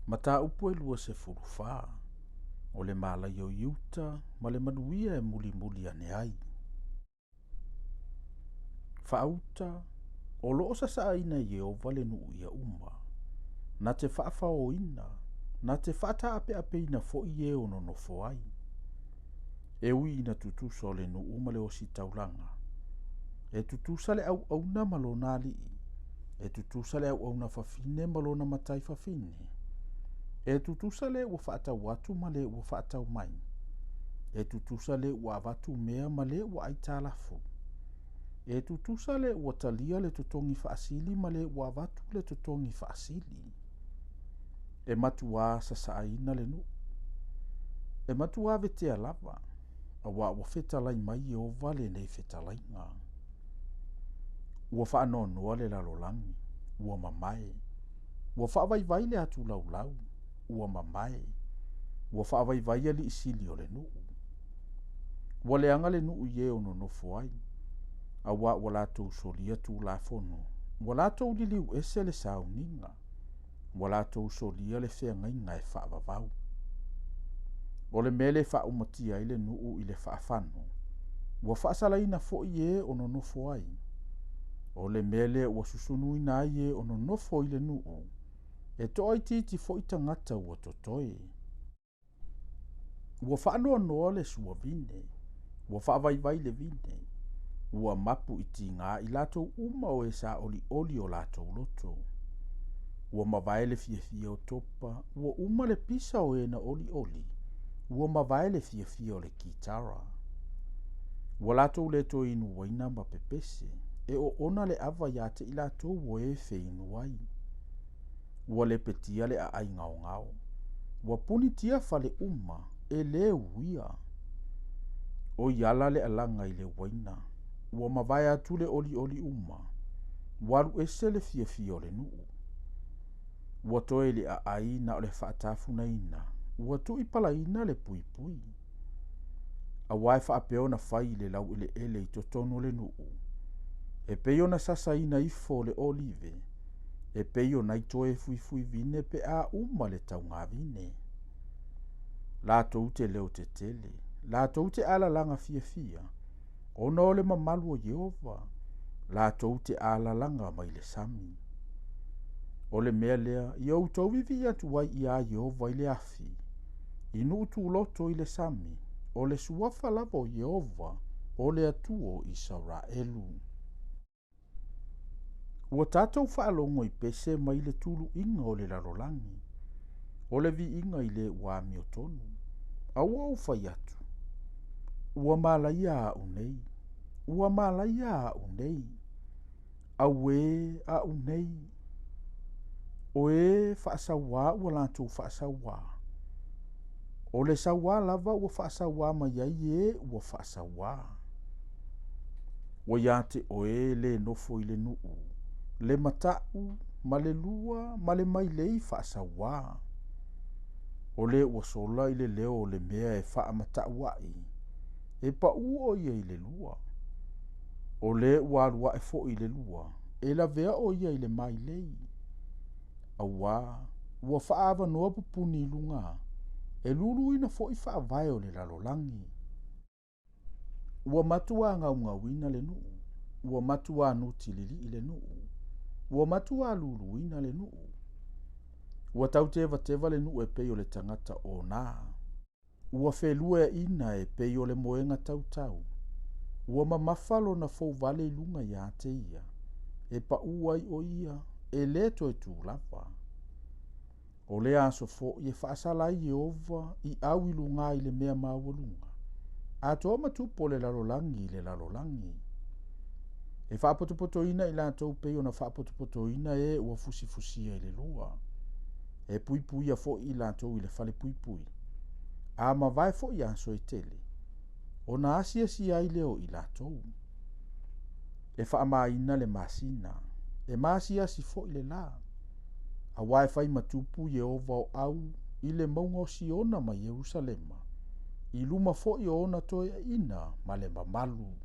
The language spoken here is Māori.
Mata upu e lua se furufa, o le malai o iuta, ma le manuia e muli muli ane ai. Whaauta, o loo sa sa aina i o vale nuu ia uma, na te whaafa o ina, na te whaata ape ape ina fo i e ono no fo ai. E ui ina tutusa o le nuu ma le o si taulanga. E tutusa le au au na malona li, e tutusa le au au na fafine malona matai fafine. E tutusa le ua whaata watu ma le ua whaata mai. E tutusa le ua avatu mea ma le ua aitalafu. E tutusa le ua talia le tutongi whaasili ma le ua avatu le tutongi whaasili. E matua sa saaina le nu. E matua vetea lava. A ua whetalai mai e o vale nei whetalai ngā. Ua whaanonoa le lalolangi. Ua mamae. Ua whaavaivai le atu laulau. Ua mamae. Ua whaavaivai ali isili o le nuu. Ua leanga le nuu i e ono nofo ai. A ua latou solia tu la fono. Ua latou liliu ese le sauninga. Ua latou solia le whengainga e whaavavau. O le mele whaumatia i le nuu i le whaafano. Ua whaasalaina fo i e ono nofo ai. O le mele ua susunuina ai e ono nofo i le nuu. E toa i titi fo i tangata ua totoe. Ua whaanoa noa le sua vine. Ua whaavaivai le vine. Ua mapu i tinga i latou uma o e sa oli oli o latou loto. Ua mavae le fia fia o topa. Ua uma le pisa o e na oli oli. Ua mavae le fia fia o le kitara. Ua latou le to inu waina ma pepese. E o ona le ava ya te i latou o e fe inu wai. Ua le petia le a ai ngao ngao. Ua punitia fale uma e le uia. O iala le alanga i le waina. Ua mavae atu le oli oli uma. Waru ese le fia fia o le nuu. Ua toe le a ai na o le whaatafu na ina. Ua tu i palaina le pui pui. A wae whaapeo na whai le lau ile ele i totono le nuu. E peio na sasa ina ifo le olive. E peio na itoe fui fui vine pe a uma le tau ngā vine. La toute leo te tele. La toute ala langa fia fia. Ona o le mamalu o Jehova. La toute ala langa mai le sami. O le mea lea, i au tau vivi atu wai i a Jehova i le afi. Inu utu loto i le sami. O le suafa lava o Jehova. O le atuo Israelu. Ua tātou whaalongo i pese mai le tulu inga o le larolangi. O le vi inga i le ua miotonu. Aua au whai atu. Ua malaia a unei. Ua malaia a unei. Aue a unei. O e whaasawa ua lātou whaasawa. O le sawa lava ua whaasawa mai ai e ua whaasawa. Ua iate o e le nofo i le nuu. Le matau, ma le lua, ma le mai lei whaasawa. O le ua sola i le leo o le mea e wha matau ai. E pa uo ia i le lua. O le ua alua e fo i le lua. E la vea o ia i le mai lei. Aua, ua whaava noa pupuni lunga. E lulu ina fo i wha vai o le lalolangi. Ua matua ngau ngawina le nuu. Ua matua nuti lili i le nuu. Ua matua lulu ina le nuu. Ua tau teva le nuu e peo le tangata o nā. Ua whelua ina e peo le moenga tau tau. Ua mamafalo na fau vale ilunga ia te ia. E pa uai o ia. E leto e tu lava. O le aso fo i e whaasala i Jehova i au ilunga i le mea mawalunga. A toa matupo le lalolangi le lalolangi. E whaapotopotoina i lātou peo na whaapotopotoina e ua fusifusia i le lua. E pui pui a fo i lātou i le whale pui pui. A ma vai fo i aso i tele. O na asia si ai leo i lātou. E whaamaina le masina. E masia si fo i le la. A wae whai matupu Jehova o au i le maunga o Siona ma Jerusalema. I luma fo i ona toe ina ma le mamalu.